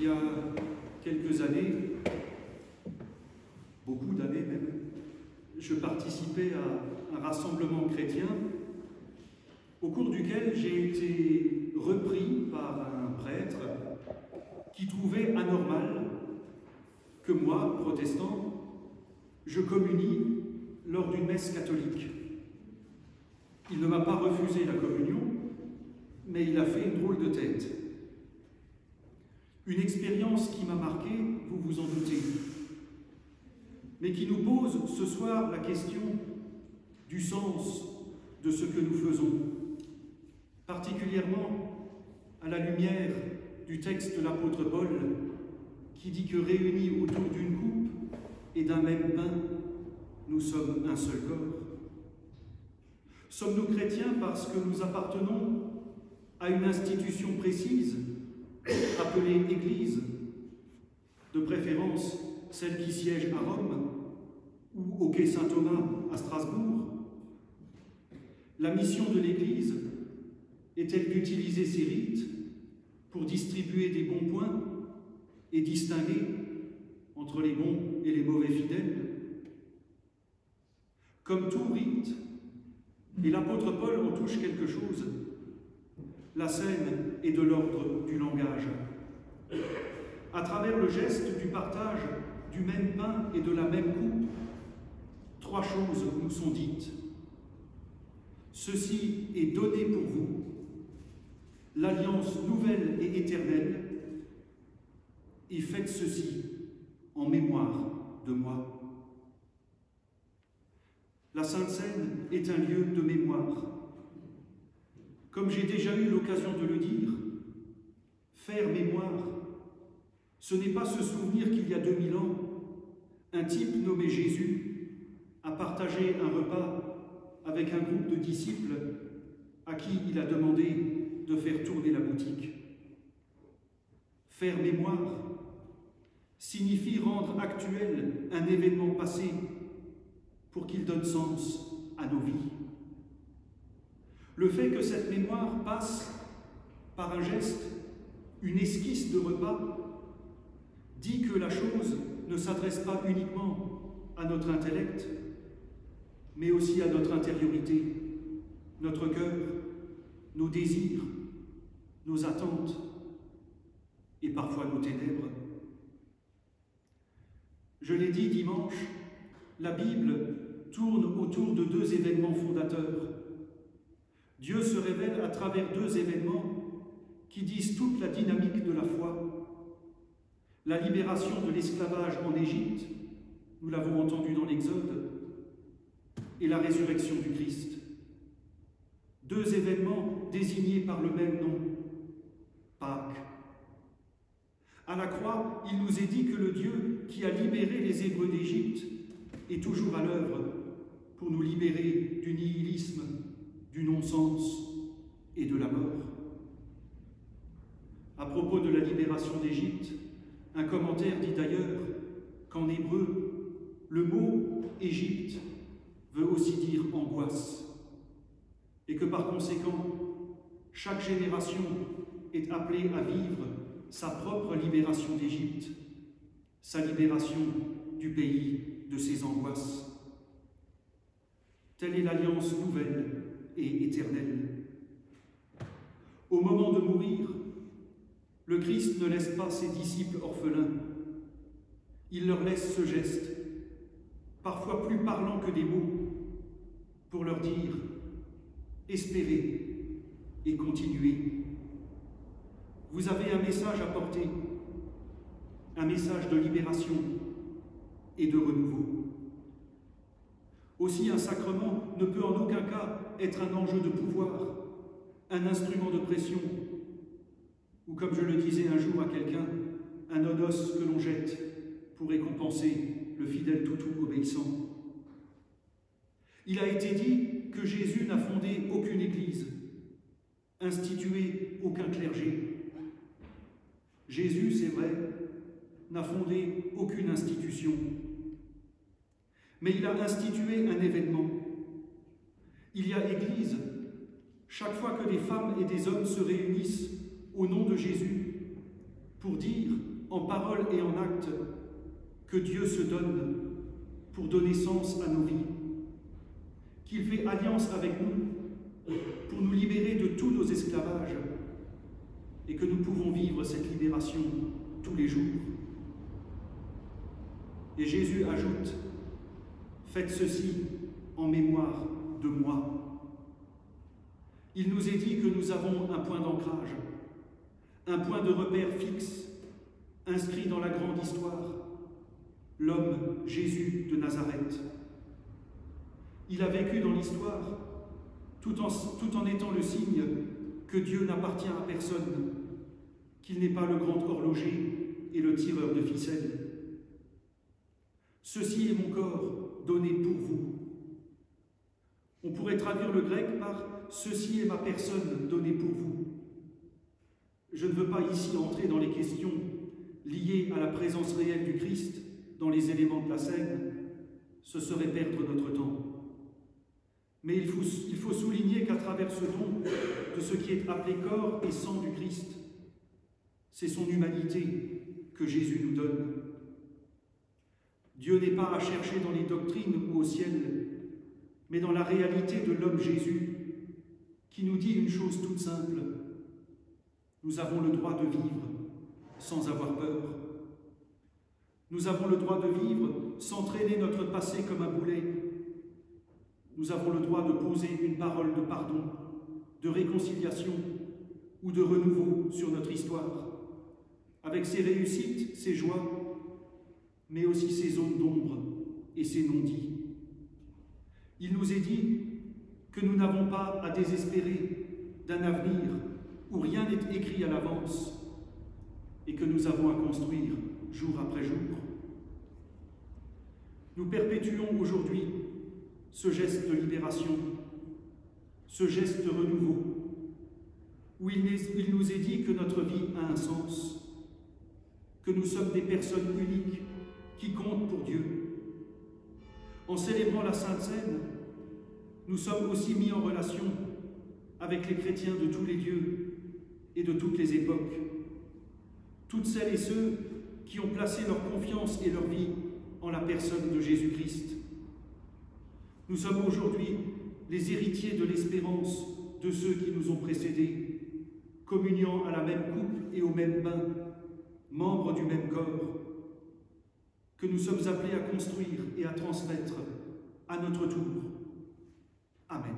Il y a quelques années, beaucoup d'années même, je participais à un rassemblement chrétien au cours duquel j'ai été repris par un prêtre qui trouvait anormal que moi, protestant, je communie lors d'une messe catholique. Il ne m'a pas refusé la communion, mais il a fait une drôle de tête. Une expérience qui m'a marqué, vous vous en doutez, mais qui nous pose ce soir la question du sens de ce que nous faisons, particulièrement à la lumière du texte de l'apôtre Paul qui dit que réunis autour d'une coupe et d'un même pain, nous sommes un seul corps. Sommes-nous chrétiens parce que nous appartenons à une institution précise, appelée Église, de préférence celle qui siège à Rome ou au quai Saint-Thomas à Strasbourg? La mission de l'Église est-elle d'utiliser ces rites pour distribuer des bons points et distinguer entre les bons et les mauvais fidèles? Comme tout rite, et l'apôtre Paul en touche quelque chose, la scène est de l'ordre du langage. À travers le geste du partage du même pain et de la même coupe, trois choses nous sont dites. Ceci est donné pour vous, l'alliance nouvelle et éternelle, et faites ceci en mémoire de moi. La Sainte Seine est un lieu de mémoire. Comme j'ai déjà eu l'occasion de le dire, faire mémoire, ce n'est pas se souvenir qu'il y a 2000 ans, un type nommé Jésus a partagé un repas avec un groupe de disciples à qui il a demandé de faire tourner la boutique. Faire mémoire signifie rendre actuel un événement passé pour qu'il donne sens à nos vies. Le fait que cette mémoire passe par un geste, une esquisse de repas, dit que la chose ne s'adresse pas uniquement à notre intellect, mais aussi à notre intériorité, notre cœur, nos désirs, nos attentes et parfois nos ténèbres. Je l'ai dit dimanche, la Bible tourne autour de deux événements fondateurs. Dieu se révèle à travers deux événements qui disent toute la dynamique de la foi. La libération de l'esclavage en Égypte, nous l'avons entendu dans l'Exode, et la résurrection du Christ. Deux événements désignés par le même nom, Pâques. À la croix, il nous est dit que le Dieu qui a libéré les Hébreux d'Égypte est toujours à l'œuvre pour nous libérer du nihilisme, du non-sens et de la mort. À propos de la libération d'Égypte, un commentaire dit d'ailleurs qu'en hébreu, le mot « Égypte » veut aussi dire « angoisse » et que par conséquent, chaque génération est appelée à vivre sa propre libération d'Égypte, sa libération du pays de ses angoisses. Telle est l'alliance nouvelle et éternelle. Au moment de mourir, le Christ ne laisse pas ses disciples orphelins. Il leur laisse ce geste, parfois plus parlant que des mots, pour leur dire « Espérez et continuez ». Vous avez un message à porter, un message de libération et de renouveau. Aussi, un sacrement ne peut en aucun cas être un enjeu de pouvoir, un instrument de pression, ou comme je le disais un jour à quelqu'un, un onos que l'on jette pour récompenser le fidèle toutou obéissant. Il a été dit que Jésus n'a fondé aucune église, institué aucun clergé. Jésus, c'est vrai, n'a fondé aucune institution, mais il a institué un événement. Il y a Église chaque fois que des femmes et des hommes se réunissent au nom de Jésus pour dire en parole et en acte, que Dieu se donne pour donner sens à nos vies, qu'il fait alliance avec nous pour nous libérer de tous nos esclavages et que nous pouvons vivre cette libération tous les jours. Et Jésus ajoute, « Faites ceci en mémoire de moi. » Il nous est dit que nous avons un point d'ancrage, un point de repère fixe, inscrit dans la grande histoire, l'homme Jésus de Nazareth. Il a vécu dans l'histoire, tout en étant le signe que Dieu n'appartient à personne, qu'il n'est pas le grand horloger et le tireur de ficelles. Ceci est mon corps donné pour vous. On pourrait traduire le grec par « ceci est ma personne donnée pour vous ». Je ne veux pas ici entrer dans les questions liées à la présence réelle du Christ dans les éléments de la scène, ce serait perdre notre temps. Mais il faut souligner qu'à travers ce don de ce qui est appelé corps et sang du Christ, c'est son humanité que Jésus nous donne. Dieu n'est pas à chercher dans les doctrines ou au ciel, mais dans la réalité de l'homme Jésus, qui nous dit une chose toute simple. Nous avons le droit de vivre sans avoir peur. Nous avons le droit de vivre sans traîner notre passé comme un boulet. Nous avons le droit de poser une parole de pardon, de réconciliation ou de renouveau sur notre histoire, avec ses réussites, ses joies, mais aussi ses zones d'ombre et ses non-dits. Il nous est dit que nous n'avons pas à désespérer d'un avenir où rien n'est écrit à l'avance et que nous avons à construire jour après jour. Nous perpétuons aujourd'hui ce geste de libération, ce geste de renouveau, où il nous est dit que notre vie a un sens, que nous sommes des personnes uniques qui comptent pour Dieu. En célébrant la Sainte Seine, nous sommes aussi mis en relation avec les chrétiens de tous les lieux et de toutes les époques, toutes celles et ceux qui ont placé leur confiance et leur vie en la personne de Jésus-Christ. Nous sommes aujourd'hui les héritiers de l'espérance de ceux qui nous ont précédés, communiant à la même coupe et au même pain, membres du même corps, que nous sommes appelés à construire et à transmettre à notre tour. Amen.